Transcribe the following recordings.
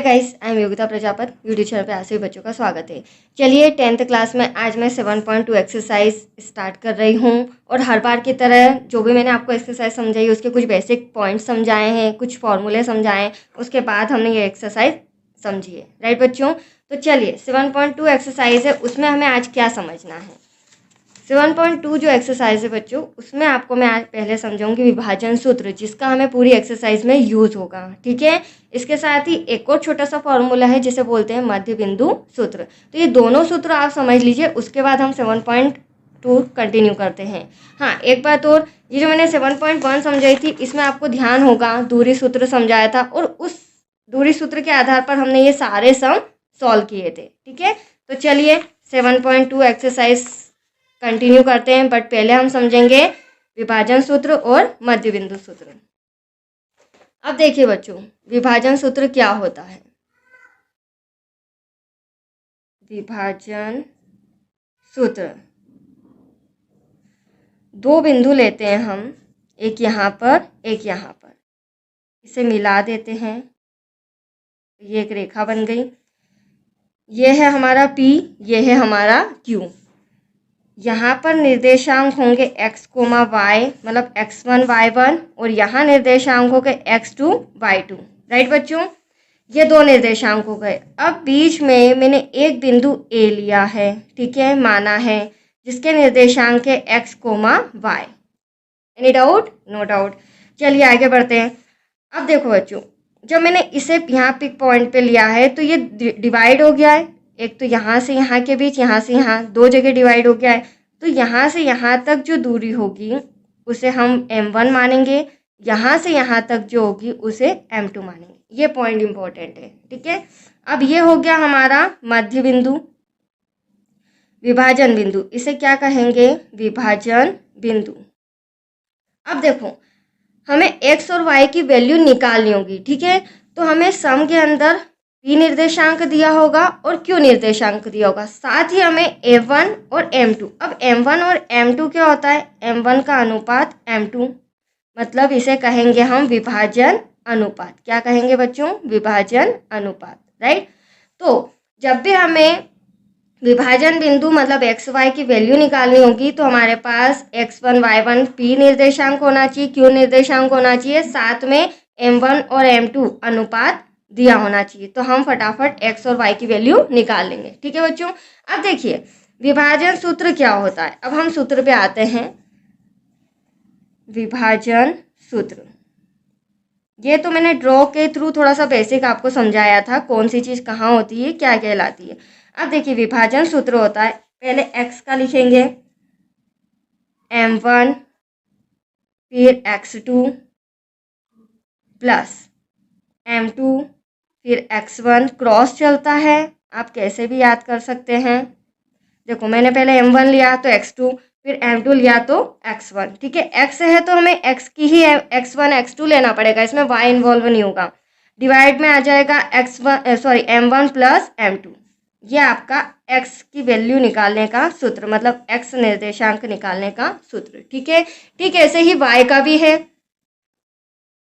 Guys, I am Yogita Prajapat. YouTube channel पे ऐसे ही बच्चों का स्वागत है। चलिए 10th क्लास में आज मैं 7.2 एक्सरसाइज स्टार्ट कर रही हूँ और हर बार की तरह जो भी मैंने आपको एक्सरसाइज समझाई उसके कुछ बेसिक पॉइंट्स समझाए हैं, कुछ फॉर्मूले समझाए, उसके बाद हमने ये एक्सरसाइज समझी है। राइट बच्चों, तो चलिए 7.2 एक्सरसाइज है, उसमें हमें आज क्या समझना है। 7.2 जो एक्सरसाइज है बच्चों, उसमें आपको मैं आज पहले समझाऊंगी विभाजन सूत्र, जिसका हमें पूरी एक्सरसाइज में यूज होगा। ठीक है, इसके साथ ही एक और छोटा सा फॉर्मूला है जिसे बोलते हैं मध्य बिंदु सूत्र। तो ये दोनों सूत्र आप समझ लीजिए, उसके बाद हम 7.2 कंटिन्यू करते हैं। हाँ, एक बात और, ये जो मैंने 7.1 समझाई थी, इसमें आपको ध्यान होगा दूरी सूत्र समझाया था और उस दूरी सूत्र के आधार पर हमने ये सारे सम सॉल्व किए थे। ठीक है, तो चलिए 7.2 एक्सरसाइज कंटिन्यू करते हैं, बट पहले हम समझेंगे विभाजन सूत्र और मध्य बिंदु सूत्र। अब देखिए बच्चों, विभाजन सूत्र क्या होता है। विभाजन सूत्र, दो बिंदु लेते हैं हम, एक यहाँ पर एक यहाँ पर, इसे मिला देते हैं, ये एक रेखा बन गई। ये है हमारा P, ये है हमारा Q। यहाँ पर निर्देशांक होंगे x, y, मतलब x1 y1, और यहाँ निर्देशांक हो गए x2 y2। राइट बच्चों, ये दो निर्देशांक हो गए। अब बीच में मैंने एक बिंदु A लिया है, ठीक है, माना है, जिसके निर्देशांक है x, y। Any doubt? No doubt. चलिए आगे बढ़ते हैं। अब देखो बच्चों, जब मैंने इसे यहाँ पिक पॉइंट पे लिया है तो ये डिवाइड हो गया है। एक तो यहाँ से यहाँ के बीच, यहाँ से यहाँ, दो जगह डिवाइड हो गया है। तो यहाँ से यहाँ तक जो दूरी होगी उसे हम m1 मानेंगे, यहाँ से यहाँ तक जो होगी उसे m2 मानेंगे। ये पॉइंट इंपॉर्टेंट है। ठीक है, अब ये हो गया हमारा मध्य बिंदु, विभाजन बिंदु। इसे क्या कहेंगे? विभाजन बिंदु। अब देखो, हमें x और y की वैल्यू निकालनी होगी। ठीक है, तो हमें सम के अंदर p निर्देशांक दिया होगा और q निर्देशांक दिया होगा, साथ ही हमें m1 और m2। अब m1 और m2 क्या होता है? m1 का अनुपात m2, मतलब इसे कहेंगे हम विभाजन अनुपात। क्या कहेंगे बच्चों? विभाजन अनुपात। राइट, तो जब भी हमें विभाजन बिंदु मतलब एक्स वाई की वैल्यू निकालनी होगी तो हमारे पास x1 y1 p निर्देशांक होना चाहिए, q निर्देशांक होना चाहिए, साथ में m1 और m2 अनुपात दिया होना चाहिए। तो हम फटाफट x और y की वैल्यू निकाल लेंगे। ठीक है बच्चों, अब देखिए विभाजन सूत्र क्या होता है। अब हम सूत्र पे आते हैं। विभाजन सूत्र, ये तो मैंने ड्रॉ के थ्रू थोड़ा सा बेसिक आपको समझाया था, कौन सी चीज़ कहाँ होती है, क्या कहलाती है। अब देखिए विभाजन सूत्र होता है, पहले x का लिखेंगे m1, फिर x2 प्लस m2, फिर x1, क्रॉस चलता है, आप कैसे भी याद कर सकते हैं। देखो मैंने पहले m1 लिया तो x2, फिर m2 लिया तो x1। ठीक है, x है तो हमें x की ही x1 x2 लेना पड़ेगा, इसमें y इन्वॉल्व नहीं होगा। डिवाइड में आ जाएगा m1 प्लस m2। ये आपका x की वैल्यू निकालने का सूत्र, मतलब x निर्देशांक निकालने का सूत्र। ठीक है, ठीक है, ऐसे ही y का भी है।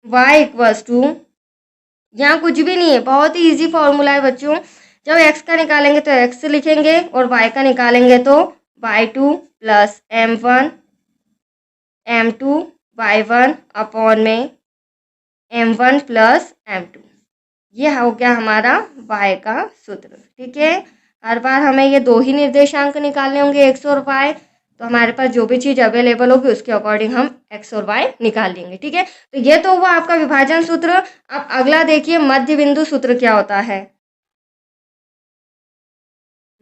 y इक्वल्स टू, यहाँ कुछ भी नहीं है, बहुत ही इजी फॉर्मूला है बच्चों। जब x का निकालेंगे तो x लिखेंगे और y का निकालेंगे तो y2 plus m1 m2 y1 upon में m1 प्लस m2। ये हो गया हमारा y का सूत्र। ठीक है, हर बार हमें ये दो ही निर्देशांक निकालने होंगे, x और y, तो हमारे पास जो भी चीज़ अवेलेबल होगी उसके अकॉर्डिंग हम x और y निकाल लेंगे। ठीक है, तो ये तो हुआ आपका विभाजन सूत्र। अब अगला देखिए मध्य बिंदु सूत्र क्या होता है।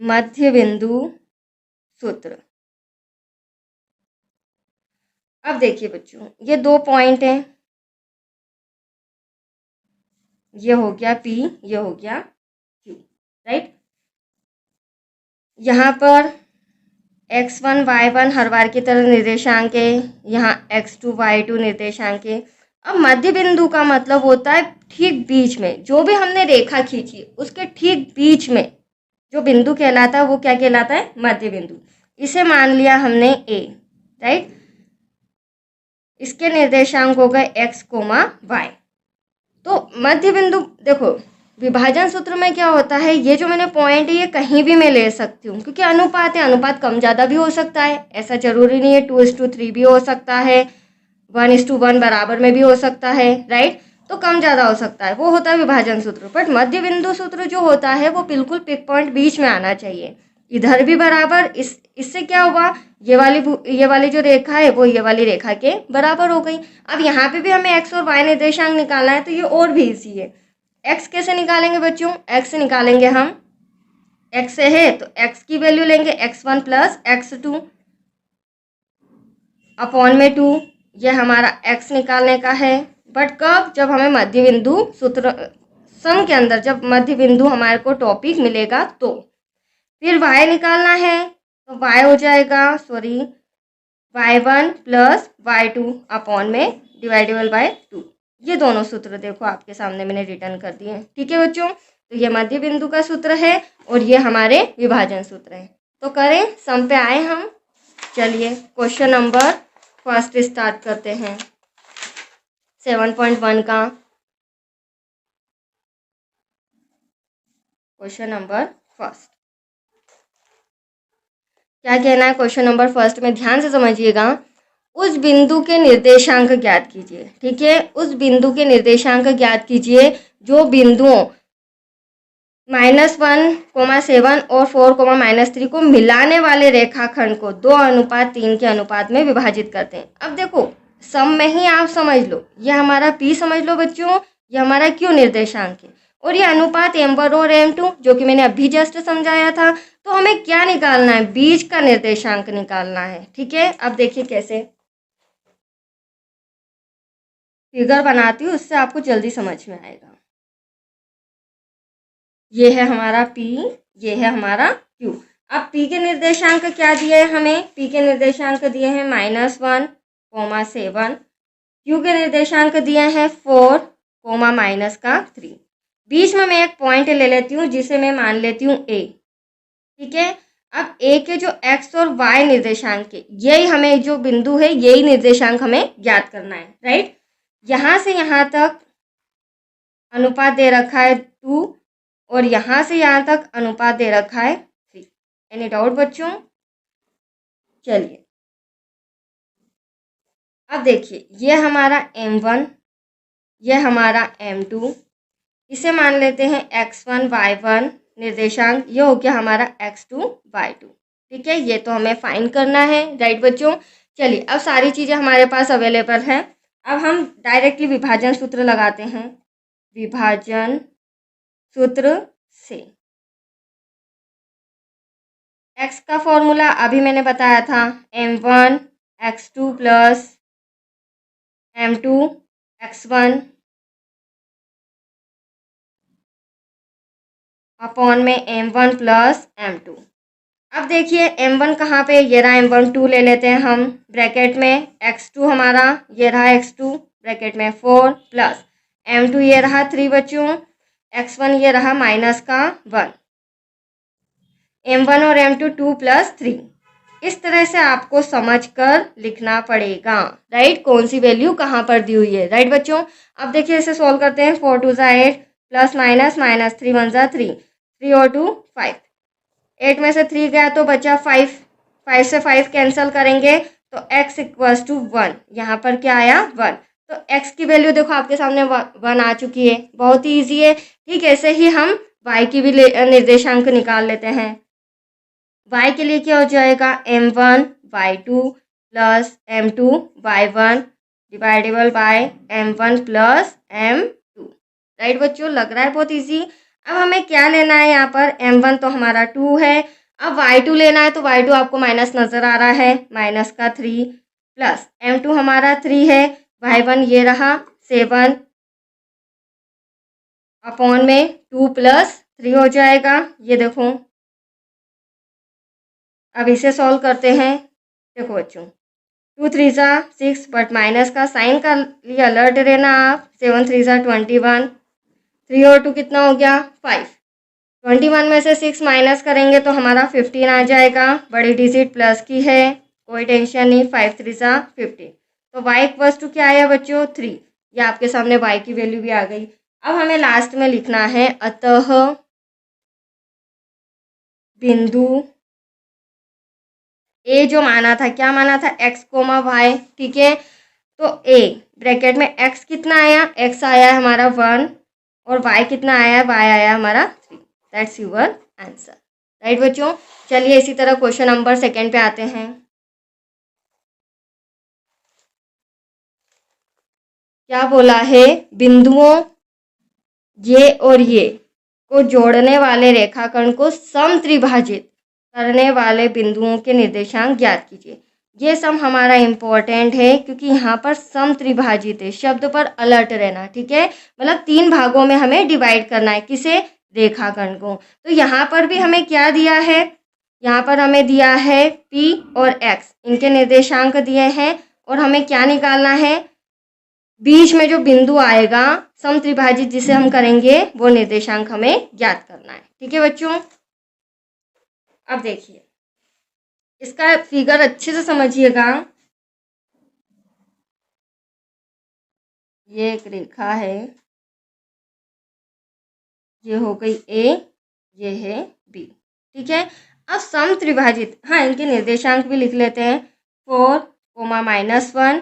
मध्य बिंदु सूत्र, अब देखिए बच्चों, ये दो पॉइंट हैं, ये हो गया P, ये हो गया Q। राइट, यहाँ पर x1 y1 हर बार की तरह निर्देशांक है, यहाँ x2 y2 निर्देशांक है। अब मध्य बिंदु का मतलब होता है ठीक बीच में, जो भी हमने रेखा खींची उसके ठीक बीच में जो बिंदु कहलाता है वो क्या कहलाता है? मध्य बिंदु। इसे मान लिया हमने A। राइट, इसके निर्देशांक हो गए x, y। तो मध्य बिंदु देखो, विभाजन सूत्र में क्या होता है, ये जो मैंने पॉइंट है ये कहीं भी मैं ले सकती हूँ, क्योंकि अनुपात है, अनुपात कम ज़्यादा भी हो सकता है, ऐसा जरूरी नहीं है 2:3 भी हो सकता है, 1:1 बराबर में भी हो सकता है, राइट। तो कम ज़्यादा हो सकता है, वो होता है विभाजन सूत्र। बट मध्य बिंदु सूत्र जो होता है वो बिल्कुल पिक पॉइंट बीच में आना चाहिए, इधर भी बराबर, इससे क्या हुआ, ये वाली जो रेखा है वो ये वाली रेखा के बराबर हो गई। अब यहाँ पे भी हमें एक्स और वाई निर्देशांक निकालना है, तो ये और भी इजी है। एक्स कैसे निकालेंगे बच्चों, एक्स निकालेंगे हम, एक्स है तो एक्स की वैल्यू लेंगे x1 प्लस x2 अपॉन में 2, ये हमारा x निकालने का है। बट कब, जब हमें मध्य बिंदु सूत्र सम के अंदर, जब मध्य बिंदु हमारे को टॉपिक मिलेगा तो। फिर y निकालना है, तो y हो जाएगा, sorry, y1 plus y2 upon में डिवाइडेबल बाय 2। ये दोनों सूत्र देखो आपके सामने मैंने रिटर्न कर दिए, ठीक है बच्चों। तो ये मध्य बिंदु का सूत्र है और ये हमारे विभाजन सूत्र है। तो करें, सम पे आए हम। चलिए क्वेश्चन नंबर फर्स्ट स्टार्ट करते हैं, 7.1 का क्वेश्चन नंबर फर्स्ट। क्या कहना है क्वेश्चन नंबर फर्स्ट में, ध्यान से समझिएगा। उस बिंदु के निर्देशांक ज्ञात कीजिए, ठीक है, उस बिंदु के निर्देशांक ज्ञात कीजिए जो बिंदुओं -1,7 और 4,-3 को मिलाने वाले रेखाखंड को 2:3 के अनुपात में विभाजित करते हैं। अब देखो सम में ही आप समझ लो, ये हमारा P समझ लो बच्चों, ये हमारा Q निर्देशांक है, और ये अनुपात M1 और M2 जो कि मैंने अभी जस्ट समझाया था। तो हमें क्या निकालना है, बीच का निर्देशांक निकालना है, ठीक है। अब देखिए कैसे फिगर बनाती हूँ, उससे आपको जल्दी समझ में आएगा। ये है हमारा P, ये है हमारा Q। अब P के निर्देशांक क्या दिए हैं हमें, P के निर्देशांक दिए हैं -1,7, Q के निर्देशांक दिए हैं 4, -3। बीच में मैं एक पॉइंट ले लेती हूँ जिसे मैं मान लेती हूँ A, ठीक है। अब A के जो x और y निर्देशांक है, यही हमें जो बिंदु है यही निर्देशांक हमें ज्ञात करना है, राइट। यहाँ से यहाँ तक अनुपात दे रखा है 2 और यहाँ से यहाँ तक अनुपात दे रखा है 3। एनी डाउट बच्चों? चलिए अब देखिए, ये हमारा M1, ये हमारा M2, इसे मान लेते हैं x1 y1 निर्देशांक, ये हो गया हमारा x2 y2, ठीक है। ये तो हमें फाइंड करना है, राइट बच्चों। चलिए अब सारी चीज़ें हमारे पास अवेलेबल हैं, अब हम डायरेक्टली विभाजन सूत्र लगाते हैं। विभाजन सूत्र से x का फॉर्मूला अभी मैंने बताया था, m1 x2 plus m2 x1 upon में m1 प्लस m2। अब देखिए m1 कहाँ पे, ये रहा m1, 2 ले लेते हैं हम ब्रैकेट में, x2 हमारा ये रहा x2 ब्रैकेट में 4 प्लस m2 ये रहा 3 बच्चों, x1 ये रहा -1, m1 और m2 2 + 3। इस तरह से आपको समझकर लिखना पड़ेगा, राइट, कौन सी वैल्यू कहाँ पर दी हुई है, राइट बच्चों। अब देखिए इसे सॉल्व करते हैं, 4 2 8 प्लस माइनस माइनस 3 1 3, 3 और 2 5, 8 में से 3 गया तो बचा 5, 5 से 5 कैंसिल करेंगे तो x = 1, यहाँ पर क्या आया 1। तो x की वैल्यू देखो आपके सामने 1 आ चुकी है, बहुत ही ईजी है। ठीक ऐसे ही हम y की भी निर्देशांक निकाल लेते हैं। y के लिए क्या हो जाएगा, m1 y2 plus m2 y1 dividable by m1 plus m2, right बच्चों, लग रहा है बहुत इजी। अब हमें क्या लेना है, यहाँ पर m1 तो हमारा 2 है, अब y2 लेना है तो y2 आपको माइनस नज़र आ रहा है, -3 प्लस m2 हमारा 3 है, y1 ये रहा 7 अपॉन में 2 + 3 हो जाएगा, ये देखो। अब इसे सॉल्व करते हैं, देखो बच्चों 2 3 6, बट माइनस का साइन का लिए अलर्ट रहना आप, 7 3 21, 3 और 2 कितना हो गया 5, 21 में से 6 माइनस करेंगे तो हमारा 15 आ जाएगा, बड़ी डिजिट प्लस की है, कोई टेंशन नहीं, 5 3 15। तो y = क्या आया बच्चों 3, ये आपके सामने y की वैल्यू भी आ गई। अब हमें लास्ट में लिखना है अतः बिंदु ए जो माना था, क्या माना था, x, y, ठीक है। तो a ब्रैकेट में x कितना आया, x आया है हमारा 1 और y कितना आया है, y आया हमारा 3। दैट्स योर आंसर, राइट बच्चों। चलिए इसी तरह क्वेश्चन नंबर 2 पे आते हैं। क्या बोला है, बिंदुओं ये और ये को जोड़ने वाले रेखाखंड को समत्रिभाजित करने वाले बिंदुओं के निर्देशांक ज्ञात कीजिए। ये सम हमारा इम्पोर्टेंट है क्योंकि यहाँ पर समत्रिभाजित है, शब्द पर अलर्ट रहना, ठीक है। मतलब 3 भागों में हमें डिवाइड करना है, किसे, रेखाखंड को। तो यहाँ पर भी हमें क्या दिया है, यहाँ पर हमें दिया है P और X, इनके निर्देशांक दिए हैं और हमें क्या निकालना है, बीच में जो बिंदु आएगा समत्रिभाजित जिसे हम करेंगे वो निर्देशांक हमें ज्ञात करना है, ठीक है बच्चों। अब देखिए इसका फिगर अच्छे से समझिएगा। ये एक रेखा है, ये हो गई A, ये है B, ठीक है। अब समत्रिभाजित, हाँ इनके निर्देशांक भी लिख लेते हैं, 4, -1,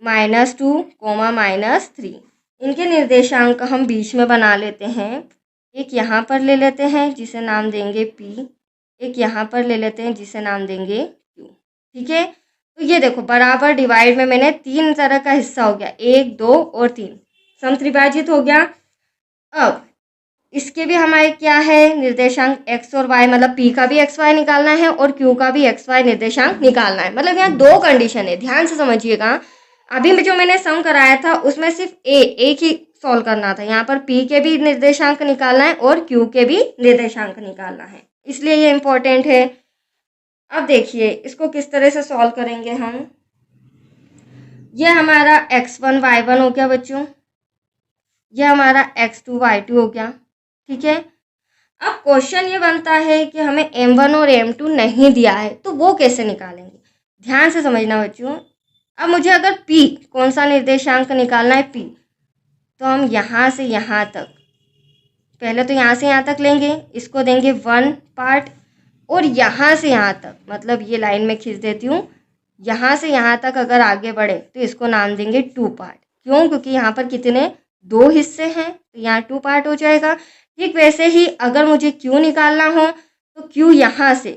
-2, -3। इनके निर्देशांक हम बीच में बना लेते हैं। एक यहाँ पर ले लेते हैं जिसे नाम देंगे P, एक यहाँ पर ले लेते हैं जिसे नाम देंगे Q, ठीक है। तो ये देखो बराबर डिवाइड में मैंने 3 तरह का हिस्सा हो गया, 1, 2 और 3, समत्रिभाजित हो गया। अब इसके भी हमारे क्या है निर्देशांक x और y, मतलब P का भी xy निकालना है और Q का भी xy निर्देशांक निकालना है। मतलब यहाँ 2 कंडीशन है, ध्यान से समझिएगा। अभी जो मैंने सम कराया था उसमें सिर्फ एक ही सॉल्व करना था, यहाँ पर P के भी निर्देशांक निकालना है और Q के भी निर्देशांक निकालना है, इसलिए ये इम्पोर्टेंट है। अब देखिए इसको किस तरह से सॉल्व करेंगे हम। ये हमारा x1 y1 हो गया बच्चों, ये हमारा x2 y2 हो गया, ठीक है। अब क्वेश्चन ये बनता है कि हमें m1 और m2 नहीं दिया है तो वो कैसे निकालेंगे, ध्यान से समझना बच्चों। अब मुझे अगर P कौन सा निर्देशांक निकालना है P, तो हम यहाँ से यहाँ तक, पहले तो यहाँ से यहाँ तक लेंगे, इसको देंगे 1 पार्ट और यहाँ से यहाँ तक, मतलब ये लाइन में खींच देती हूँ, यहाँ से यहाँ तक अगर आगे बढ़े तो इसको नाम देंगे 2 पार्ट। क्यों, क्योंकि यहाँ पर कितने 2 हिस्से हैं तो यहाँ 2 पार्ट हो जाएगा। ठीक वैसे ही अगर मुझे Q निकालना हो तो Q यहाँ से,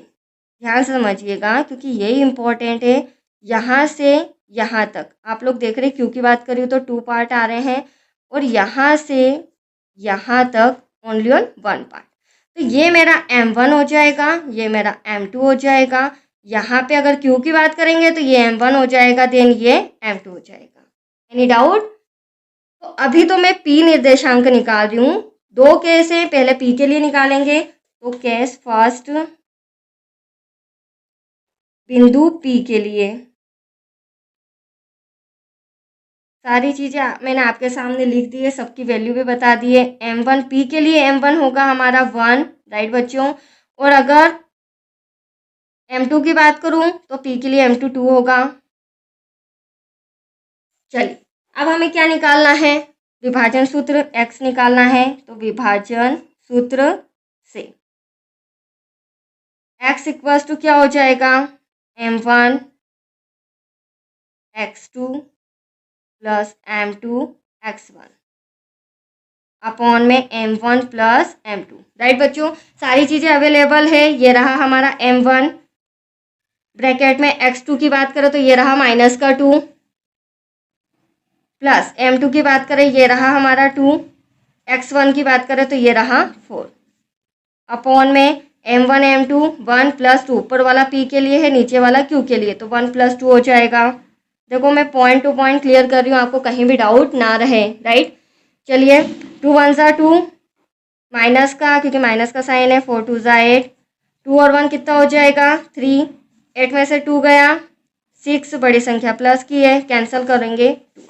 ध्यान से समझिएगा क्योंकि यही इम्पोर्टेंट है, यहाँ से यहाँ तक आप लोग देख रहे हैं, Q की बात करिए तो 2 पार्ट आ रहे हैं और यहाँ से यहाँ तक ओनली ऑन 1 पार्ट। तो ये मेरा M1 हो जाएगा, ये मेरा M2 हो जाएगा। यहाँ पे अगर Q की बात करेंगे तो ये M1 हो जाएगा, देन ये M2 हो जाएगा। Any doubt? तो अभी तो मैं P निर्देशांक निकाल रही हूँ, 2 केस हैं, पहले P के लिए निकालेंगे। तो केस फर्स्ट बिंदु P के लिए सारी चीज़ें मैंने आपके सामने लिख दी है, सबकी वैल्यू भी बता दी है। M1 P के लिए M1 होगा हमारा 1, राइट बच्चों। और अगर M2 की बात करूं तो P के लिए M2 2 होगा। चलिए अब हमें क्या निकालना है, विभाजन सूत्र X निकालना है। तो विभाजन सूत्र से X इक्वल्स टू क्या हो जाएगा, M1 X2 plus M2 X1 upon में M1 प्लस M2, राइट बच्चों। सारी चीज़ें अवेलेबल है। ये रहा हमारा M1, ब्रैकेट में X2 की बात करें तो ये रहा -2, प्लस M2 की बात करें ये रहा हमारा 2, X1 की बात करें तो ये रहा 4, अपॉन में M1 M2 1 + 2, ऊपर वाला P के लिए है, नीचे वाला Q के लिए, तो 1 + 2 हो जाएगा। देखो मैं पॉइंट टू पॉइंट क्लियर कर रही हूँ, आपको कहीं भी डाउट ना रहे, राइट। चलिए 2 1 = 2, माइनस का क्योंकि माइनस का साइन है, 4 2 = 8, 2 और 1 कितना हो जाएगा 3, 8 में से 2 गया 6, बड़ी संख्या प्लस की है, कैंसिल करेंगे 2,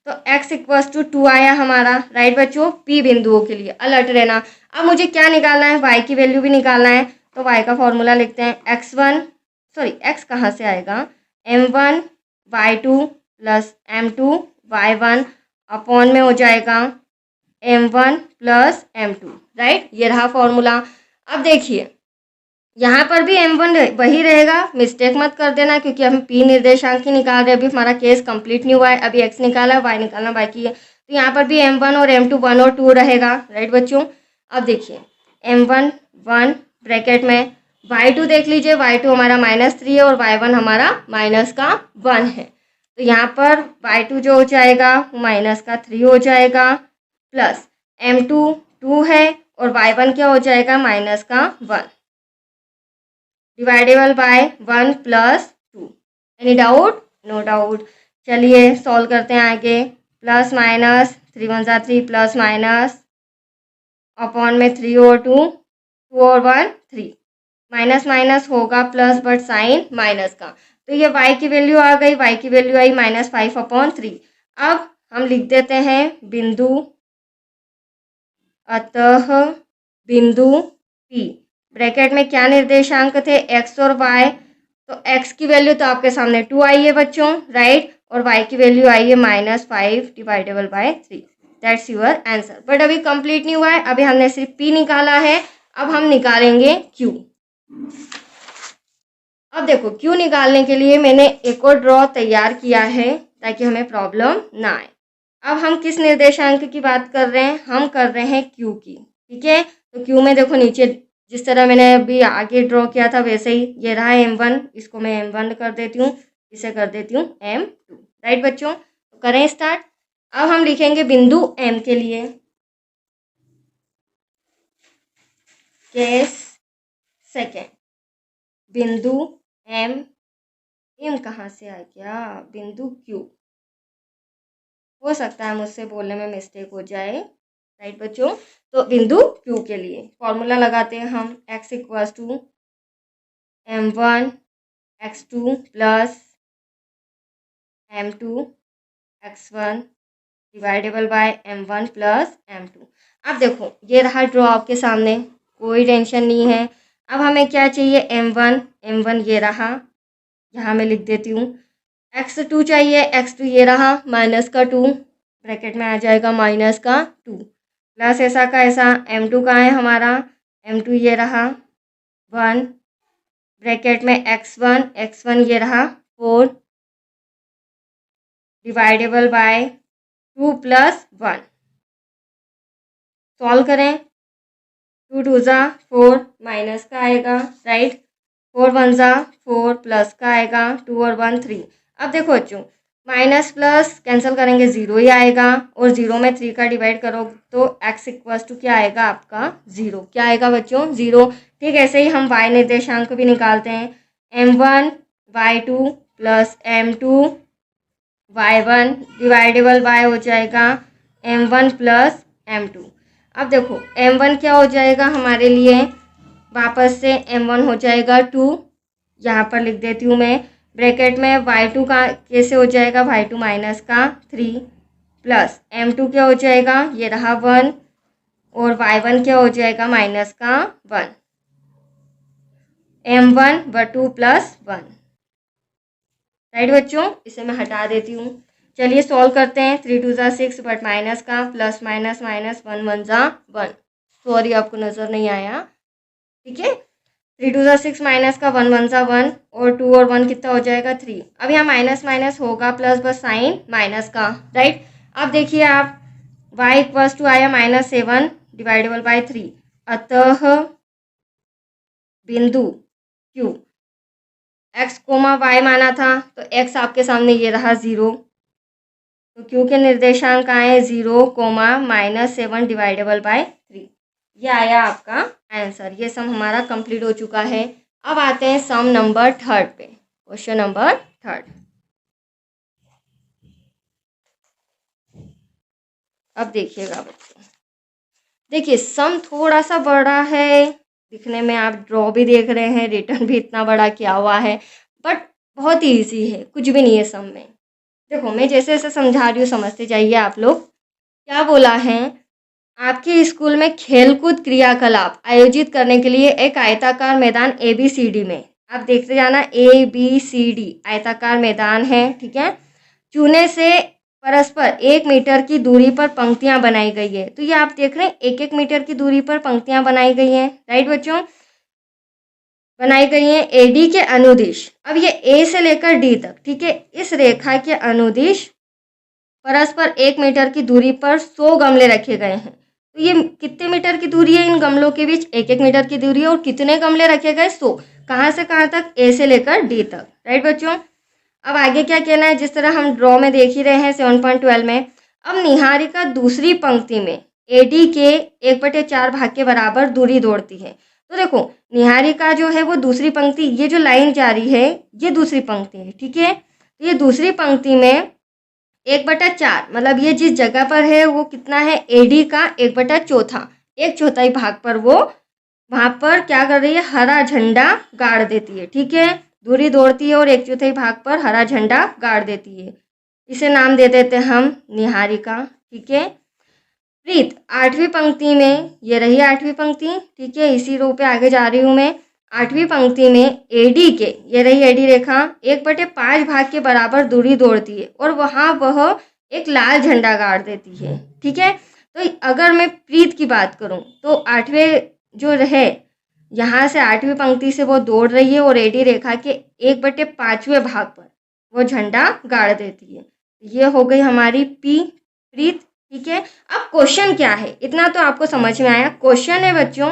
तो x इक्वल्स टू 2 आया हमारा, राइट बच्चों। P बिंदुओं के लिए अलर्ट रहना। अब मुझे क्या निकालना है, y की वैल्यू भी निकालना है। तो y का फॉर्मूला लिखते हैं, x कहाँ से आएगा, M1 y2 plus M2 y1 upon में हो जाएगा m1 प्लस m2, राइट। ये रहा फॉर्मूला। अब देखिए यहाँ पर भी m1 वही रहेगा, मिस्टेक मत कर देना, क्योंकि हम p निर्देशांक ही निकाल रहे हैं। अभी हमारा केस कंप्लीट नहीं हुआ है, अभी x निकाला, y निकालना बाकी है। तो यहाँ पर भी m1 और m2 1 और 2 रहेगा, राइट बच्चों। अब देखिए m1 1 ब्रैकेट में, y2 देख लीजिए, y2 हमारा -3 है और y1 हमारा -1 है। तो यहाँ पर y2 जो हो जाएगा वो -3 हो जाएगा, प्लस m2 2 है और y1 क्या हो जाएगा -1, dividable by 1 plus 2। Any doubt? No doubt. चलिए सॉल्व करते हैं आगे। प्लस माइनस 3 1 जा 3, प्लस माइनस अपॉन में 3 और 2, 2 और 1 3, माइनस माइनस होगा प्लस, बट साइन माइनस का। तो ये y की वैल्यू आ गई, y की वैल्यू आई -5/3। अब हम लिख देते हैं बिंदु, अतः बिंदु P, ब्रैकेट में क्या निर्देशांक थे x और y, तो x की वैल्यू तो आपके सामने 2 आई है बच्चों, राइट, और y की वैल्यू आई है -5 dividable by 3। That's your answer. But अभी कंप्लीट नहीं हुआ है, अभी हमने सिर्फ p निकाला है, अब हम निकालेंगे q। अब देखो q निकालने के लिए मैंने एक और ड्रॉ तैयार किया है ताकि हमें प्रॉब्लम ना आए। अब हम किस निर्देशांक की बात कर रहे हैं? हम कर रहे हैं q की, ठीक है। तो q में देखो नीचे जिस तरह मैंने अभी आगे ड्रॉ किया था वैसे ही ये रहा m1, इसको मैं m1 कर देती हूँ, इसे कर देती हूँ m2, राइट बच्चों। तो करें स्टार्ट। अब हम लिखेंगे बिंदु m के लिए, केस सेकेंड, बिंदु m कहाँ से आ गया, बिंदु q। हो सकता है मुझसे बोलने में मिस्टेक हो जाए, राइट बच्चों। तो बिंदु Q के लिए फॉर्मूला लगाते हैं हम, x = m1 x2 plus m2 x1 dividable by m1 plus m2। अब देखो ये रहा ड्रॉ आपके सामने, कोई टेंशन नहीं है। अब हमें क्या चाहिए? m1 ये रहा, यहाँ मैं लिख देती हूँ। x2 चाहिए, x2 ये रहा -2, ब्रैकेट में आ जाएगा -2, प्लस ऐसा का ऐसा। m2 कहाँ है हमारा? m2 ये रहा 1, ब्रैकेट में x1 ये रहा 4 डिवाइडेबल बाय 2 + 1। सॉल्व करें, 2 2 जा 4 माइनस का आएगा, राइट, 4 1 जा 4 प्लस का आएगा, 2 और 1 3। अब देखो बच्चों माइनस प्लस कैंसिल करेंगे 0 ही आएगा, और 0 में 3 का डिवाइड करो तो x = क्या आएगा आपका? 0। क्या आएगा बच्चों? 0। ठीक ऐसे ही हम y निर्देशांक भी निकालते हैं, m1 y2 plus m2 y1 dividable bye हो जाएगा m1 प्लस m2। अब देखो m1 क्या हो जाएगा हमारे लिए, वापस से m1 हो जाएगा 2, यहाँ पर लिख देती हूँ मैं, ब्रैकेट में y2 का कैसे हो जाएगा? y2 -3 प्लस m2 क्या हो जाएगा? ये रहा 1, और y1 क्या हो जाएगा? -1, m1 2 + 1, राइट बच्चों। इसे मैं हटा देती हूँ। चलिए सॉल्व करते हैं। 3 2 जा 6, बट माइनस का, प्लस माइनस माइनस 1 1 जा 1। सॉरी आपको नज़र नहीं आया, ठीक है। 3 2 जा 6 माइनस का, 1 1 जा 1, और 2 और 1 कितना हो जाएगा? 3। अब यहाँ माइनस माइनस होगा प्लस, बस साइन माइनस का, राइट। अब देखिए आप y = आया -7 डिवाइडेबल बाय 3, अतः बिंदु Q x, y माना था, तो x आपके सामने ये रहा 0, तो Q के निर्देशांक आए 0, -7 डिवाइडेबल बाय 3। ये आया आपका आंसर। ये सम हमारा कंप्लीट हो चुका है। अब आते हैं सम नंबर 3 पे, क्वेश्चन नंबर 3। अब देखिएगा बच्चों, देखिए सम थोड़ा सा बड़ा है दिखने में, आप ड्रॉ भी देख रहे हैं, रिटर्न भी इतना बड़ा किया हुआ है, बट बहुत ही ईजी है, कुछ भी नहीं है सम में। देखो मैं जैसे जैसे समझा रही हूँ समझते जाइए आप लोग। क्या बोला है? आपके स्कूल में खेलकूद क्रियाकलाप आयोजित करने के लिए एक आयताकार मैदान ABCD में, आप देखते जाना, ABCD आयताकार मैदान है, ठीक है। चूने से परस्पर 1 मीटर की दूरी पर पंक्तियां बनाई गई है। तो ये आप देख रहे हैं 1-1 मीटर की दूरी पर पंक्तियां बनाई गई हैं, राइट बच्चों, बनाई गई हैं एडी के अनुदिश। अब ये ए से लेकर डी तक, ठीक है, इस रेखा के अनुदिश परस्पर 1 मीटर की दूरी पर 100 गमले रखे गए हैं। तो ये कितने मीटर की दूरी है इन गमलों के बीच? 1-1 मीटर की दूरी है। और कितने गमले रखे गए? 100। कहाँ से कहाँ तक? ए से लेकर डी तक, राइट बच्चों। अब आगे क्या कहना है, जिस तरह हम ड्रॉ में देख ही रहे हैं 7.12 में। अब निहारिका दूसरी पंक्ति में एडी के 1/4 भाग के बराबर दूरी दौड़ती है। तो देखो निहारिका जो है वो दूसरी पंक्ति, ये जो लाइन जा रही है ये दूसरी पंक्ति है, ठीक है। तो ये दूसरी पंक्ति में 1/4 मतलब ये जिस जगह पर है वो कितना है, एडी का 1/4, 1/4 भाग पर वो वहाँ पर क्या कर रही है, हरा झंडा गाड़ देती है, ठीक है। दूरी दौड़ती है और 1/4 भाग पर हरा झंडा गाड़ देती है। इसे नाम दे देते हम निहारिका, ठीक है। प्रीत 8वीं पंक्ति में, ये रही 8वीं पंक्ति, ठीक है, इसी रो पे आगे जा रही हूँ मैं। 8वीं पंक्ति में एडी के, ये रही एडी रेखा, 1/5 भाग के बराबर दूरी दौड़ती है और वहाँ वह एक लाल झंडा गाड़ देती है, ठीक है। तो अगर मैं प्रीत की बात करूँ तो 8वें जो है यहाँ से 8वीं पंक्ति से वो दौड़ रही है और एडी रेखा के 1/5वें भाग पर वो झंडा गाड़ देती है। ये हो गई हमारी प्रीत, ठीक है। अब क्वेश्चन क्या है, इतना तो आपको समझ में आया। क्वेश्चन है बच्चों,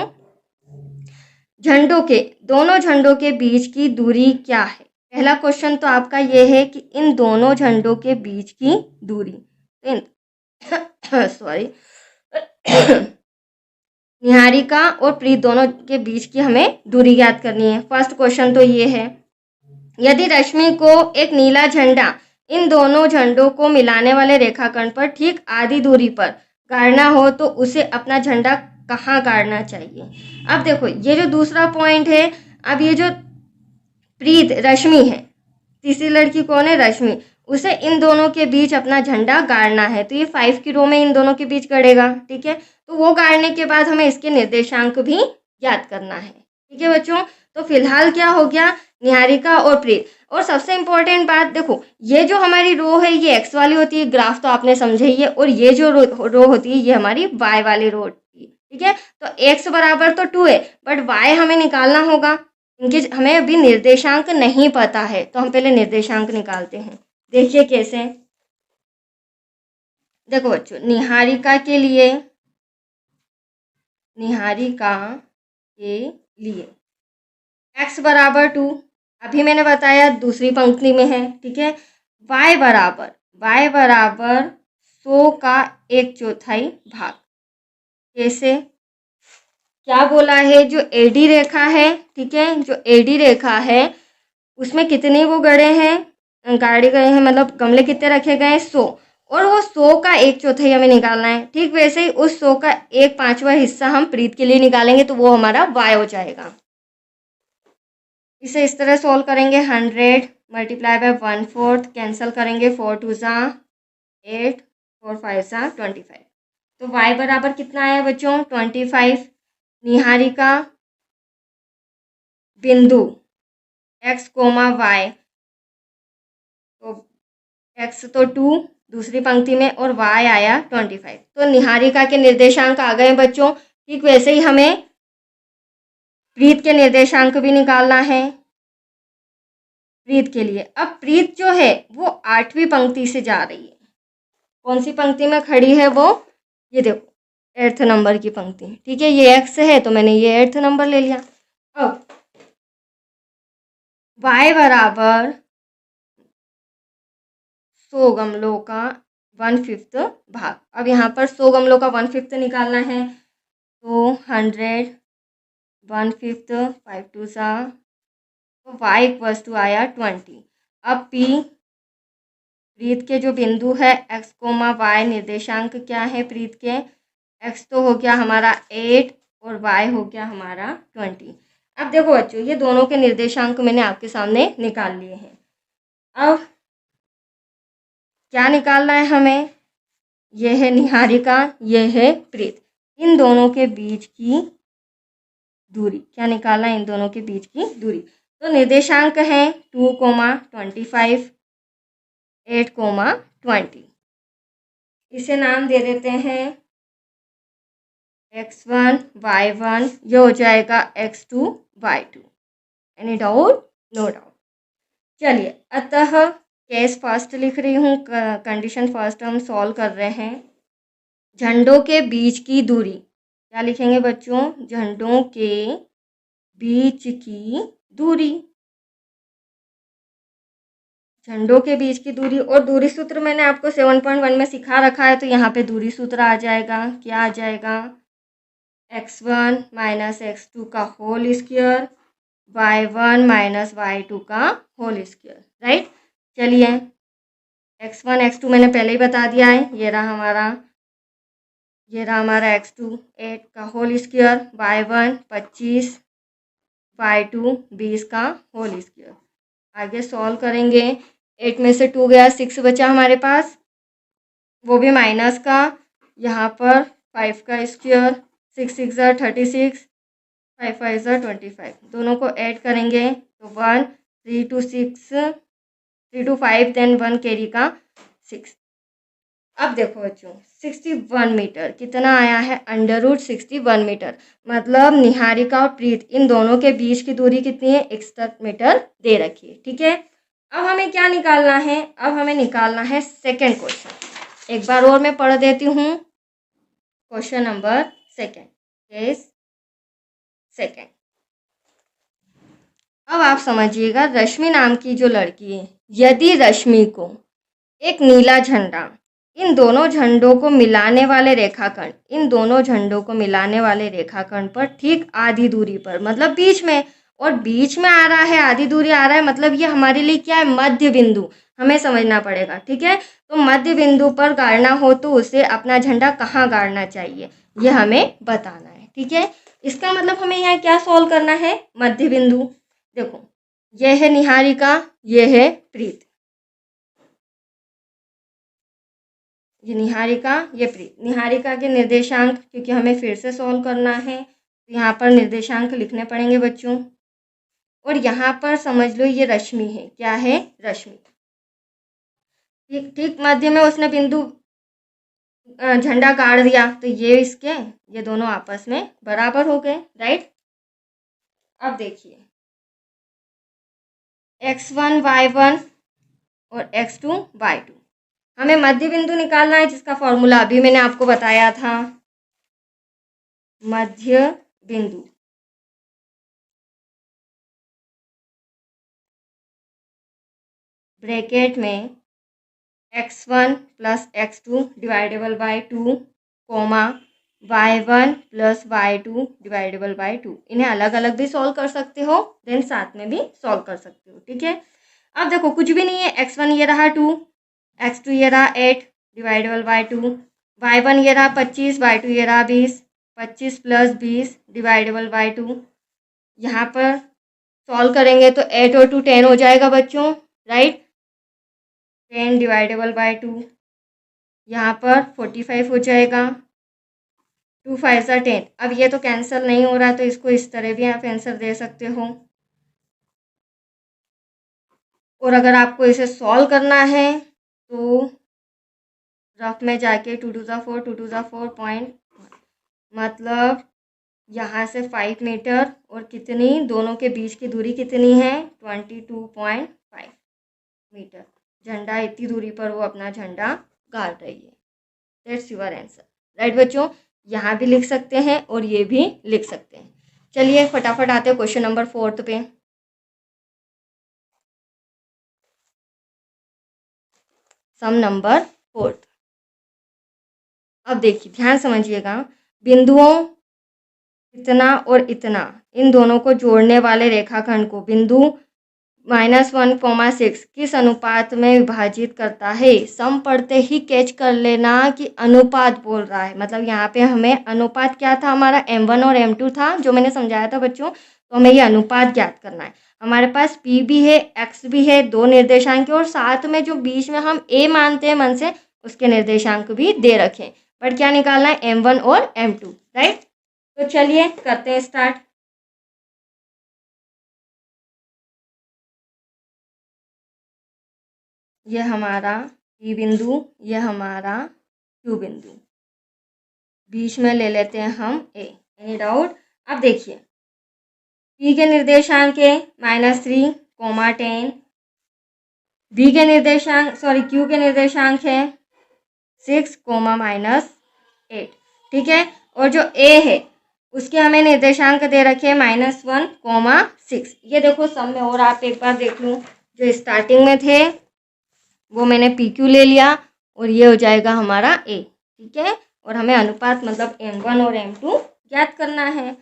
दोनों झंडों के बीच की दूरी क्या है। पहला क्वेश्चन तो आपका ये है कि इन दोनों झंडों के बीच की दूरी, सॉरी निहारिका और प्रीत दोनों के बीच की हमें दूरी याद करनी है। फर्स्ट क्वेश्चन तो ये है, यदि रश्मि को एक नीला झंडा इन दोनों झंडों को मिलाने वाले रेखाखंड पर ठीक आधी दूरी पर गाड़ना हो तो उसे अपना झंडा कहाँ गाड़ना चाहिए। अब देखो ये जो दूसरा पॉइंट है, अब ये जो प्रीत रश्मि है, तीसरी लड़की कौन है, रश्मि, उसे इन दोनों के बीच अपना झंडा गाड़ना है। तो ये 5 की रो में इन दोनों के बीच गड़ेगा, ठीक है। तो वो गाड़ने के बाद हमें इसके निर्देशांक भी याद करना है, ठीक है बच्चों। तो फिलहाल क्या हो गया, निहारिका और प्रीत। और सबसे इम्पोर्टेंट बात देखो, ये जो हमारी रो है ये एक्स वाली होती है, ग्राफ तो आपने समझे ही है, और ये जो रो होती है ये हमारी वाई वाली रो होती है, ठीक है। तो एक्स बराबर तो 2 है, बट वाई हमें निकालना होगा। इनके हमें अभी निर्देशांक नहीं पता है, तो हम पहले निर्देशांक निकालते हैं। देखिए कैसे, देखो बच्चों निहारिका के लिए x बराबर 2, अभी मैंने बताया दूसरी पंक्ति में है, ठीक है। y बराबर 100 का 1/4 भाग। कैसे, क्या बोला है, जो एडी रेखा है, ठीक है, जो एडी रेखा है उसमें कितने वो गड़े हैं, गाड़े गए हैं, मतलब गमले कितने रखे गए हैं, 100, और वो 100 का 1/4 हमें निकालना है। ठीक वैसे ही उस 100 का 1/5वां हिस्सा हम प्रीत के लिए निकालेंगे तो वो हमारा y हो जाएगा। इसे इस तरह सॉल्व करेंगे, 100 मल्टीप्लाई बाय 1/4, कैंसिल करेंगे, 4 2 ज़ा 8, 4 5 ज़ा 25। तो y बराबर कितना आया बच्चों, 25। निहारिका बिंदु x, y, तो x तो 2 दूसरी पंक्ति में और y आया 25। तो निहारिका के निर्देशांक आ गए बच्चों। ठीक वैसे ही हमें प्रीत के निर्देशांक भी निकालना है प्रीत के लिए। अब प्रीत जो है वो 8वीं पंक्ति से जा रही है। कौन सी पंक्ति में खड़ी है वो, ये देखो 8th नंबर की पंक्ति, ठीक है। ये x है तो मैंने ये 8th नंबर ले लिया। अब y बराबर 100 गमलों का 1/5 भाग। अब यहाँ पर 100 गमलों का 1/5 निकालना है, तो 100 1/5 5 2 सा, तो y इक्वल्स टू आया 20। अब प्रीत के जो बिंदु है x, y, निर्देशांक क्या है प्रीत के, x तो हो गया हमारा 8 और y हो गया हमारा 20। अब देखो बच्चों ये दोनों के निर्देशांक मैंने आपके सामने निकाल लिए हैं। अब क्या निकालना है हमें, यह है निहारिका, यह है प्रीत, इन दोनों के बीच की दूरी क्या निकालना है, इन दोनों के बीच की दूरी। तो निर्देशांक हैं 2, 25, 8, 20। इसे नाम दे देते हैं x1 y1, ये हो जाएगा x2 y2। Any doubt? No doubt. चलिए, अतः केस फर्स्ट लिख रही हूँ, कंडीशन फर्स्ट हम सॉल्व कर रहे हैं। झंडों के बीच की दूरी, क्या लिखेंगे बच्चों? झंडों के बीच की दूरी, झंडों के बीच की दूरी। और दूरी सूत्र मैंने आपको 7.1 में सिखा रखा है, तो यहाँ पे दूरी सूत्र आ जाएगा। क्या आ जाएगा? x1 माइनस x2 का whole square, y1 minus y2 का होल स्क्वायर, राइट। चलिए, x1 x2 मैंने पहले ही बता दिया है, ये रहा हमारा x2 8 का होल स्क्वायर, y1 25, y2 20 का होल स्क्वायर। आगे सॉल्व करेंगे, 8 में से 2 गया, 6 बचा हमारे पास, वो भी माइनस का। यहाँ पर 5 का स्क्वायर, 6 6 ज़ा 36, 5 5 ज़ा 25, दोनों को ऐड करेंगे तो 1 3 2 6 3 2 5, देन 1 कैरी का 6। अब देखो बच्चों, 61 मीटर कितना आया है? √61 मीटर। मतलब निहारिका और प्रीत, इन दोनों के बीच की दूरी कितनी है? 61 मीटर दे रखी है, ठीक है। अब हमें क्या निकालना है? अब हमें निकालना है सेकंड क्वेश्चन। एक बार और मैं पढ़ देती हूँ। Question number second, case second. अब आप समझिएगा, रश्मि नाम की जो लड़की है, यदि रश्मि को एक नीला झंडा, इन दोनों झंडों को मिलाने वाले रेखाखंड, इन दोनों झंडों को मिलाने वाले रेखाखंड पर ठीक आधी दूरी पर, मतलब बीच में, और बीच में आ रहा है, आधी दूरी आ रहा है, मतलब ये हमारे लिए क्या है? मध्य बिंदु, हमें समझना पड़ेगा, ठीक है। तो मध्य बिंदु पर गाड़ना हो तो उसे अपना झंडा कहाँ गाड़ना चाहिए, ये हमें बताना है, ठीक है। इसका मतलब हमें यहाँ क्या सॉल्व करना है? मध्य बिंदु। देखो, यह है निहारिका, यह है प्रीत, ये निहारिका, ये प्रीत। निहारिका के निर्देशांक, क्योंकि हमें फिर से सॉल्व करना है, तो यहाँ पर निर्देशांक लिखने पड़ेंगे बच्चों। और यहाँ पर समझ लो ये रश्मि है, क्या है? रश्मि। ठीक ठीक मध्य में उसने बिंदु झंडा गाड़ दिया, तो ये दोनों आपस में बराबर हो गए, राइट। अब देखिए, x1 y1 और x2 y2, हमें मध्य बिंदु निकालना है, जिसका फॉर्मूला अभी मैंने आपको बताया था। मध्य बिंदु, ब्रैकेट में x1 plus x2 dividable by 2, comma y1 plus y2 dividable by 2। इन्हें अलग अलग भी सॉल्व कर सकते हो, देन साथ में भी सॉल्व कर सकते हो, ठीक है। अब देखो, कुछ भी नहीं है, x1 ये रहा 2, x2 ये रहा 8 डिवाइडेबल बाय 2, y1 ये रहा 25, y2 ये रहा 20, 25 प्लस 20 डिवाइडेबल बाय 2। यहाँ पर सॉल्व करेंगे तो 8 और 2 10 हो जाएगा बच्चों, राइट। 10 डिवाइडेबल बाय 2, यहाँ पर 45 हो जाएगा। 2 5 ज़ा 10। अब ये तो कैंसिल नहीं हो रहा, तो इसको इस तरह भी आप आंसर दे सकते हो। और अगर आपको इसे सॉल्व करना है तो रफ में जाके 2 2 ज़ा 4, 2 2 ज़ा 4 पॉइंट, मतलब यहाँ से 5 मीटर, और कितनी, दोनों के बीच की दूरी कितनी है? 22.5 मीटर। झंडा इतनी दूरी पर वो अपना झंडा गाड़ रही है। दैट्स योर आंसर, राइट बच्चों। यहाँ भी लिख सकते हैं और ये भी लिख सकते हैं। चलिए फटाफट आते हैं क्वेश्चन नंबर 4 पे। सम नंबर 4। अब देखिए, ध्यान समझिएगा, बिंदुओं इतना और इतना, इन दोनों को जोड़ने वाले रेखाखंड को बिंदु -1,6 किस अनुपात में विभाजित करता है? सम पढ़ते ही कैच कर लेना कि अनुपात बोल रहा है, मतलब यहाँ पे हमें अनुपात क्या था? हमारा m1 और m2 था, जो मैंने समझाया था बच्चों। तो हमें ये अनुपात ज्ञात करना है। हमारे पास p भी है, x भी है, दो निर्देशांक, और साथ में जो बीच में हम a मानते हैं मन से, उसके निर्देशांक भी दे रखे। पर क्या निकालना है? m1 और m2, राइट। तो चलिए करते हैं स्टार्ट। ये हमारा P बिंदु, ये हमारा Q बिंदु, बीच में ले लेते हैं हम A। Any doubt? अब देखिए P के निर्देशांक है -3, 10, B के निर्देशांक Q के निर्देशांक है 6, -8, ठीक है। और जो A है उसके हमें निर्देशांक दे रखे हैं -1, 6। ये देखो सब में, और आप एक बार देख लूँ, जो स्टार्टिंग में थे वो मैंने PQ ले लिया और ये हो जाएगा हमारा A, ठीक है। और हमें अनुपात मतलब M1 और M2 ज्ञात करना है।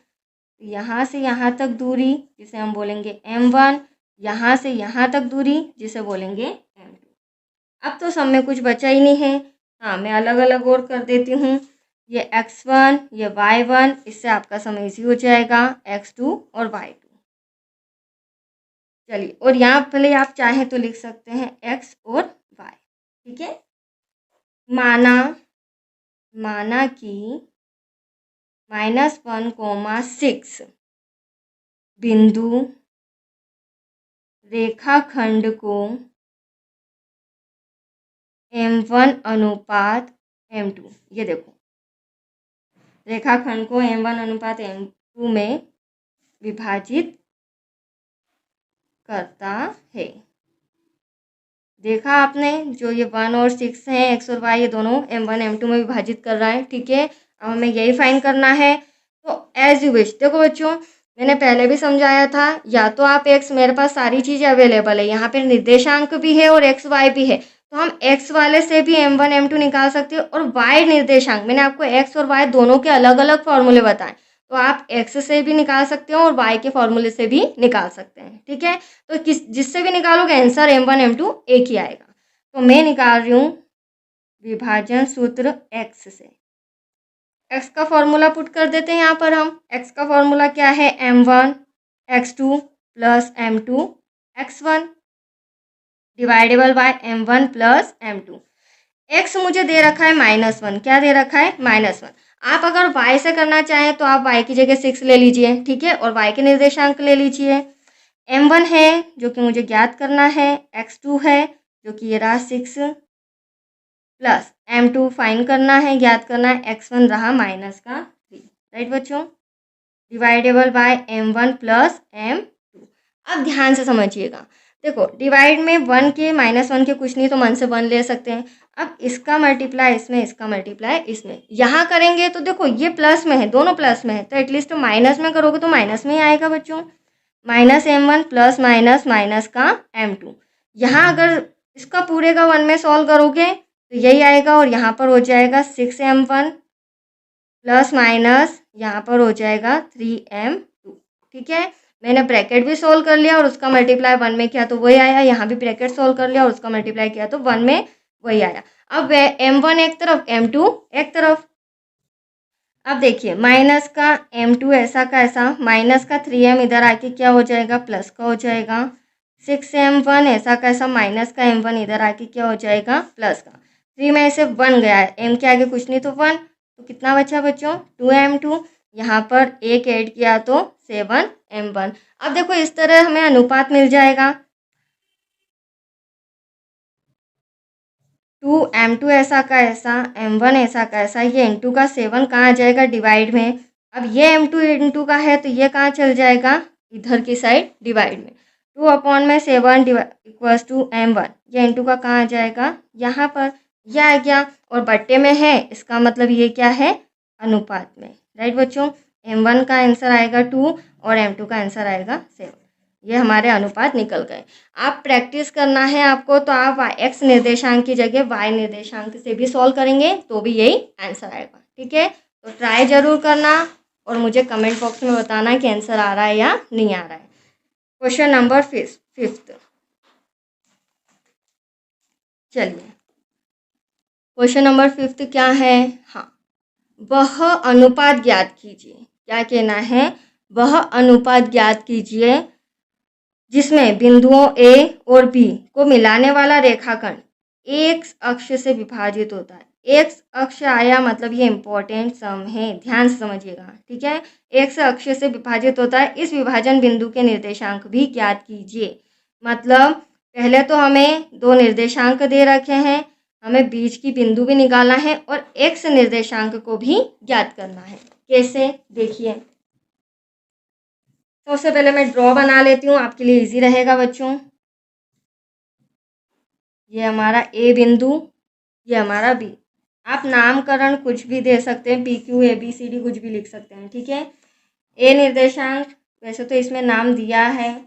यहाँ से यहाँ तक दूरी जिसे हम बोलेंगे M1, यहाँ से यहाँ तक दूरी जिसे बोलेंगे M2। अब तो सब में कुछ बचा ही नहीं है। हाँ, मैं अलग अलग और कर देती हूँ। ये x1, ये y1, इससे आपका सम इजी हो जाएगा, x2 और y2। चलिए, और यहाँ पहले आप चाहें तो लिख सकते हैं x और y, ठीक है। माना कि -1, 6 बिंदु रेखाखंड को M1 अनुपात M2, ये देखो रेखाखंड को M1 अनुपात M2 में विभाजित करता है। देखा आपने, जो ये 1 और 6 हैं, x और y, ये दोनों M1 M2 में विभाजित कर रहा है, ठीक है। अब हमें यही फाइंड करना है। तो एज यू विश, देखो बच्चों मैंने पहले भी समझाया था, या तो आप x, मेरे पास सारी चीज़ें अवेलेबल है, यहाँ पे निर्देशांक भी है और x y भी है, तो हम x वाले से भी M1 M2 निकाल सकते हैं। और y निर्देशांक मैंने आपको x और y दोनों के अलग अलग फॉर्मूले बताए, तो आप x से भी निकाल सकते हो और y के फॉर्मूले से भी निकाल सकते हैं, ठीक है। तो जिससे भी निकालोगे आंसर M1 M2 एक ही आएगा। तो मैं निकाल रही हूँ विभाजन सूत्र x से। x का फॉर्मूला पुट कर देते हैं यहाँ पर हम। x का फॉर्मूला क्या है? M1 x2 plus M2 x1 dividable by M1 plus M2। x मुझे दे रखा है -1, क्या दे रखा है? -1। आप अगर y से करना चाहें तो आप y की जगह 6 ले लीजिए, ठीक है, और y के निर्देशांक ले लीजिए। M1 है जो कि मुझे ज्ञात करना है, x2 है जो कि ये रहा 6, प्लस M2 फाइंड करना है, ज्ञात करना है, x1 रहा -3, राइट बच्चों, dividable by M1 plus M2। अब ध्यान से समझिएगा, देखो डिवाइड में 1 के -1 के कुछ नहीं, तो 1 से 1 ले सकते हैं। अब इसका मल्टीप्लाई इसमें, इसका मल्टीप्लाई इसमें, यहाँ करेंगे तो देखो ये प्लस में है, दोनों प्लस में है, तो एटलीस्ट माइनस में करोगे तो माइनस में ही आएगा बच्चों, -M1 प्लस माइनस का M2। यहाँ अगर इसका पूरे का 1 में सॉल्व करोगे तो यही आएगा, और यहाँ पर हो जाएगा 6M1 प्लस माइनस यहाँ पर हो जाएगा 3M2, ठीक है। मैंने ब्रैकेट भी सोल्व कर लिया और उसका मल्टीप्लाई 1 में किया तो वही आया, यहाँ भी ब्रैकेट सोल्व कर लिया और उसका मल्टीप्लाई किया तो 1 में वही आया। अब M1 एक तरफ, M2 एक तरफ। अब देखिए माइनस का M2 ऐसा का ऐसा, माइनस का 3M इधर आके क्या हो जाएगा? प्लस का हो जाएगा। 6M1 ऐसा का ऐसा, माइनस का M1 इधर आके क्या हो जाएगा? प्लस का। 3 में से 1 गया है, M के आगे कुछ नहीं तो 1, तो कितना बचा बच्चों? 2M2। यहाँ पर एक ऐड किया तो 7M1। अब देखो इस तरह हमें अनुपात मिल जाएगा, 2M2 ऐसा का ऐसा, M1 ऐसा का ऐसा, ये M2 का 7 कहाँ आ जाएगा? डिवाइड में। अब ये M2 M2 का है तो ये कहाँ चल जाएगा? इधर की साइड डिवाइड में। 2/7 इक्वल्स टू M1, ये M2 का कहाँ आ जाएगा? यहाँ पर, यह आ गया, और बट्टे में है, इसका मतलब ये क्या है? अनुपात में, राइट बच्चों। M1 का आंसर आएगा 2 और M2 का आंसर आएगा 7। ये हमारे अनुपात निकल गए। आप प्रैक्टिस करना है आपको, तो आप x निर्देशांक की जगह y निर्देशांक से भी सॉल्व करेंगे तो भी यही आंसर आएगा, ठीक है। तो ट्राई जरूर करना और मुझे कमेंट बॉक्स में बताना कि आंसर आ रहा है या नहीं आ रहा है। क्वेश्चन नंबर 5th, चलिए क्वेश्चन नंबर 5th क्या है? हाँ, वह अनुपात ज्ञात कीजिए। क्या कहना है? वह अनुपात ज्ञात कीजिए जिसमें बिंदुओं A और B को मिलाने वाला रेखाखंड x अक्ष से विभाजित होता है। x अक्ष आया मतलब ये इंपॉर्टेंट सम है, ध्यान से समझिएगा, ठीक है। x अक्ष से विभाजित होता है, इस विभाजन बिंदु के निर्देशांक भी ज्ञात कीजिए। मतलब पहले तो हमें दो निर्देशांक दे रखे हैं, हमें बीच की बिंदु भी निकालना है और x निर्देशांक को भी ज्ञात करना है। कैसे, देखिए। सबसे पहले मैं ड्रॉ बना लेती हूँ, आपके लिए इजी रहेगा बच्चों। ये हमारा ए बिंदु, ये हमारा बी। आप नामकरण कुछ भी दे सकते हैं, PQ ABCD कुछ भी लिख सकते हैं, ठीक है। ए निर्देशांक, वैसे तो इसमें नाम दिया है,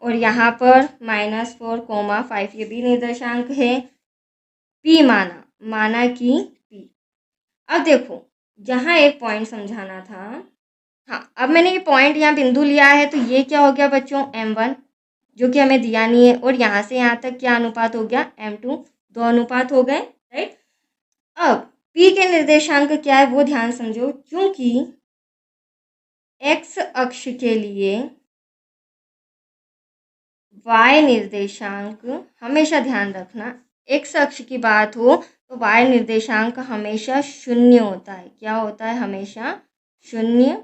और यहाँ पर -4,5 ये बी निर्देशांक है। पी माना कि पी। अब देखो, यहाँ एक पॉइंट समझाना था। हाँ, अब मैंने ये पॉइंट यहाँ बिंदु लिया है, तो ये क्या हो गया बच्चों, M1, जो कि हमें दिया नहीं है। और यहाँ से यहाँ तक क्या अनुपात हो गया, M2, 2 अनुपात हो गए, राइट। अब P के निर्देशांक क्या है वो ध्यान समझो, क्योंकि x अक्ष के लिए y निर्देशांक, हमेशा ध्यान रखना, x अक्ष की बात हो तो y निर्देशांक हमेशा 0 होता है। क्या होता है, हमेशा 0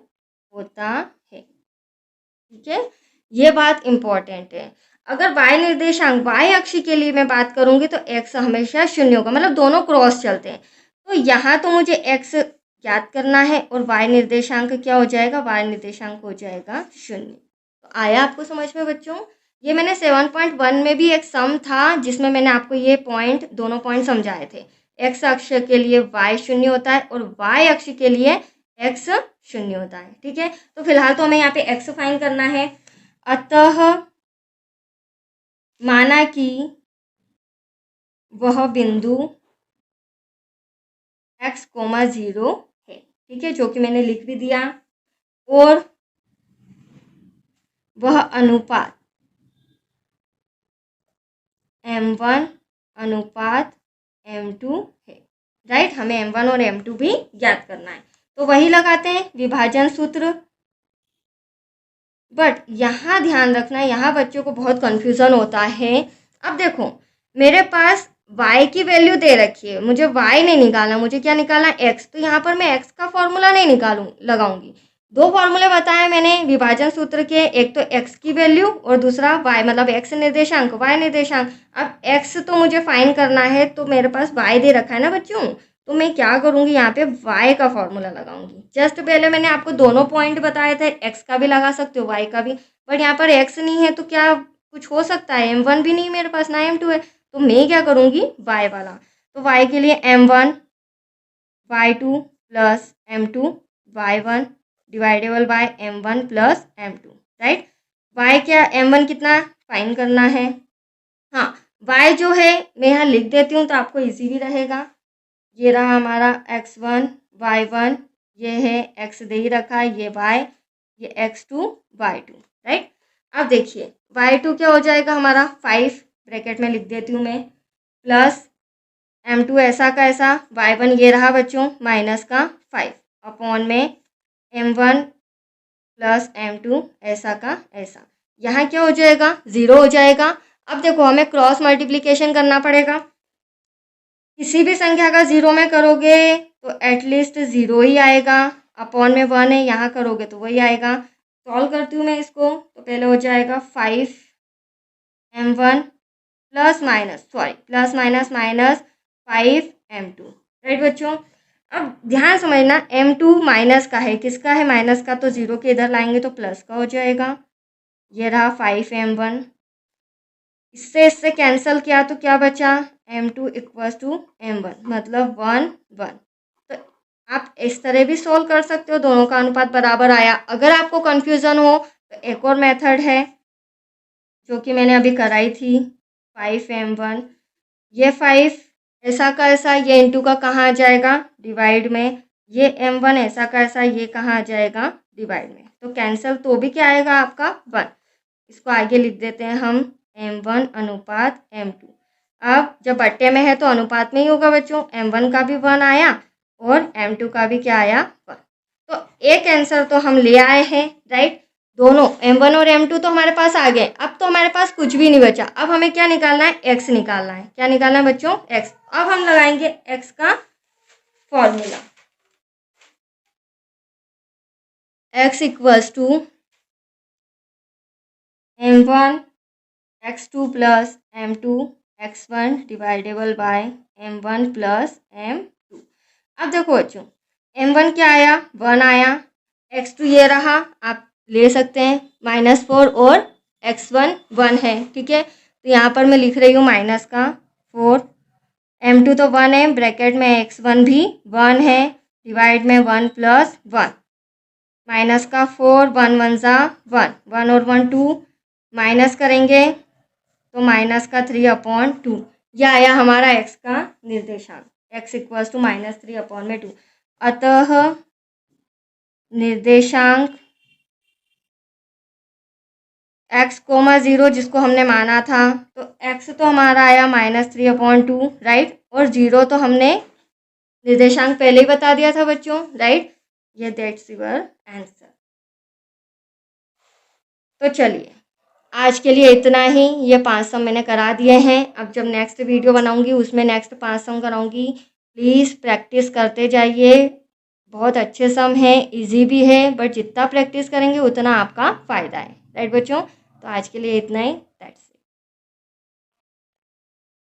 होता है, ठीक है। ये बात इम्पॉर्टेंट है। अगर y निर्देशांक, y अक्ष के लिए मैं बात करूंगी तो x हमेशा 0 होगा, मतलब दोनों क्रॉस चलते हैं। तो यहाँ तो मुझे x ज्ञात करना है और y निर्देशांक क्या हो जाएगा, y निर्देशांक हो जाएगा 0। तो आया आपको समझ में बच्चों। ये मैंने 7.1 में भी एक सम था जिसमें मैंने आपको ये पॉइंट, दोनों पॉइंट समझाए थे। x अक्ष के लिए y 0 होता है और y अक्ष के लिए x 0 होता है, ठीक है। तो फिलहाल तो हमें यहाँ पे x फाइंड करना है। अतः माना कि वह बिंदु x, 0 है, ठीक है, जो कि मैंने लिख भी दिया। और वह अनुपात M1 अनुपात M2 है, राइट। हमें M1 और M2 भी ज्ञात करना है, तो वही लगाते हैं विभाजन सूत्र। बट यहाँ ध्यान रखना, यहाँ बच्चों को बहुत कन्फ्यूज़न होता है। अब देखो, मेरे पास y की वैल्यू दे रखी है, मुझे y नहीं निकालना, मुझे क्या निकालना, x। तो यहाँ पर मैं x का फॉर्मूला नहीं लगाऊंगी। 2 फॉर्मूले बताए मैंने विभाजन सूत्र के, एक तो x की वैल्यू और दूसरा y, मतलब x निर्देशांक, y निर्देशांक। अब x तो मुझे फाइंड करना है, तो मेरे पास y दे रखा है ना बच्चों, तो मैं क्या करूँगी, यहाँ पे y का फॉर्मूला लगाऊंगी। जस्ट पहले मैंने आपको दोनों पॉइंट बताए थे, x का भी लगा सकते हो, y का भी। बट यहाँ पर x नहीं है तो क्या कुछ हो सकता है, M1 भी नहीं मेरे पास, ना M2 है, तो मैं क्या करूँगी, y वाला। तो y के लिए M1 y2 plus M2 y1 dividable by M1 plus M2, right. y क्या, M1 कितना फाइंड करना है। हाँ, y जो है मैं यहाँ लिख देती हूँ तो आपको इजी भी रहेगा। ये रहा हमारा x1 y1, ये है x दे ही रखा है, ये y, ये x2 y2, राइट। अब देखिए y2 क्या हो जाएगा हमारा 5, ब्रैकेट में लिख देती हूँ मैं, प्लस M2 ऐसा का ऐसा, y1 ये रहा बच्चों माइनस का 5 अपॉन में M1 प्लस M2 ऐसा का ऐसा। यहाँ क्या हो जाएगा, 0 हो जाएगा। अब देखो हमें क्रॉस मल्टीप्लिकेशन करना पड़ेगा। किसी भी संख्या का 0 में करोगे तो एटलीस्ट 0 ही आएगा, अपॉन में 1 है, यहाँ करोगे तो वही आएगा। सॉल्व करती हूँ मैं इसको, तो पहले हो जाएगा 5M1 plus minus 5M2, right बच्चों। अब ध्यान समझना, M2 माइनस का है, किसका है, माइनस का, तो 0 के इधर लाएंगे तो प्लस का हो जाएगा। ये रहा 5M1, इससे कैंसिल किया तो क्या बचा, M2 इक्वल्स टू M1, मतलब 1 1। तो आप इस तरह भी सोल्व कर सकते हो, दोनों का अनुपात बराबर आया। अगर आपको कन्फ्यूज़न हो तो एक और मेथड है जो कि मैंने अभी कराई थी, 5M1, ये 5 ऐसा का ऐसा, ये इंटू का कहाँ आ जाएगा, डिवाइड में, ये M1 ऐसा का ऐसा, ये कहाँ आ जाएगा, डिवाइड में। तो कैंसिल तो भी क्या आएगा आपका 1। इसको आगे लिख देते हैं हम M1 अनुपात M2। अब जब बट्टे में है तो अनुपात में ही होगा बच्चों, M1 का भी 1 आया और M2 का भी क्या आया, 1। तो एक आंसर तो हम ले आए हैं, राइट। दोनों M1 और M2 तो हमारे पास आ गए। अब तो हमारे पास कुछ भी नहीं बचा, अब हमें क्या निकालना है, x निकालना है। क्या निकालना है बच्चों, x। अब हम लगाएंगे x का formula, x equals to M1 x2 plus M2 x1 dividable by m1 plus m2। अब देखो बच्चों, m1 क्या आया, 1 आया, x2 ये रहा, आप ले सकते हैं -4 और x1 1 है, ठीक है। तो यहाँ पर मैं लिख रही हूँ माइनस का 4, m2 तो 1 है, ब्रैकेट में x1 भी 1 है, डिवाइड में 1 प्लस 1, माइनस का 4, 1 1 ज़ा 1, 1 और 1 2, माइनस करेंगे तो माइनस का 3/2, यह आया हमारा x का निर्देशांक, x इक्वल्स टू -3/2। अतः निर्देशांक x, 0 जिसको हमने माना था, तो x तो हमारा आया -3/2, राइट, और 0 तो हमने निर्देशांक पहले ही बता दिया था बच्चों, राइट। ये दैट्स योर आंसर। तो चलिए आज के लिए इतना ही, ये 5 सम मैंने करा दिए हैं। अब जब नेक्स्ट वीडियो बनाऊंगी उसमें नेक्स्ट 5 सम कराऊंगी। प्लीज़ प्रैक्टिस करते जाइए, बहुत अच्छे सम है, इजी भी है, बट जितना प्रैक्टिस करेंगे उतना आपका फ़ायदा है, राइट बच्चों। तो आज के लिए इतना ही, दैट्स